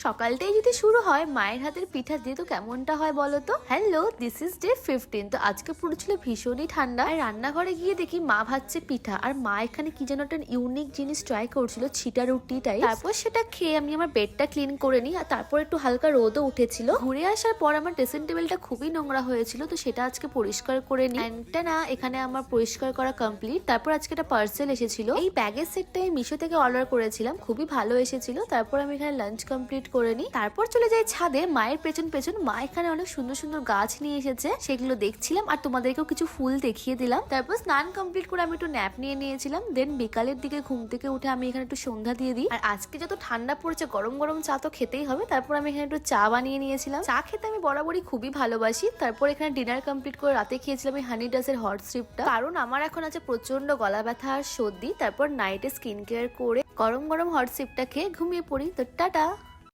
সকালটাই যদি শুরু হয় মায়ের হাতের পিঠা দিয়ে তো কেমনটা হয় বলো তো। Hello, this is day 15। তো আজকে পুরো ছিল ভীষণই ঠান্ডা। আর রান্নাঘরে গিয়ে দেখি মা ভাজছে পিঠা, আর মা এখানে কি যেন একটা ইউনিক জিনিস ট্রাই করছিল, ছিটা রুটি টাইপ। তারপর সেটা খেয়ে আমি আমার বেডটা ক্লিন করে নিই, আর তারপর একটু হালকা রোদও উঠেছিল। ঘুরে আসার পর আমার ড্রেসিং টেবিলটা খুবই নোংরা হয়েছিল, তো সেটা আজকে পরিষ্কার করে নিই। না, এখানে আমার পরিষ্কার করা কমপ্লিট। তারপর আজকে একটা পার্সেল এসেছিল, এই ব্যাগের সেটটা আমি মিশো থেকে অর্ডার করেছিলাম, খুবই ভালো এসেছিল। তারপর আমি এখানে লাঞ্চ কমপ্লিট করে নিই। তারপর চলে যাই ছাদে মায়ের পেছন পেছন। মা এখানে অনেক সুন্দর সুন্দর গাছ নিয়ে এসেছে, সেগুলো দেখছিলাম আর তোমাদেরকেও কিছু ফুল দেখিয়ে দিলাম। তারপর স্নান কমপ্লিট করে আমি একটু ন্যাপ নিয়ে নিয়েছিলাম। দেন বিকালের দিকে ঘুম থেকে উঠে আমি এখানে একটু সন্ধ্যা দিয়ে দিই। আর আজকে যত ঠান্ডা পড়েছে গরম গরম চা তো খেতেই হবে। তারপর আমি এখানে একটু চা বানিয়ে নিয়েছিলাম। চা খেতে আমি বরাবরই খুবই ভালোবাসি। তারপর এখানে ডিনার কমপ্লিট করে রাতে খেয়েছিলাম এই হানি ডাসের হট স্ট্রিপটা, কারণ আমার এখন আছে প্রচন্ড গলা ব্যথা আর সর্দি। তারপর নাইটে স্কিন কেয়ার করে গরম গরম হট স্ট্রিপটা খেয়ে ঘুমিয়ে পড়ি। তো টাটা।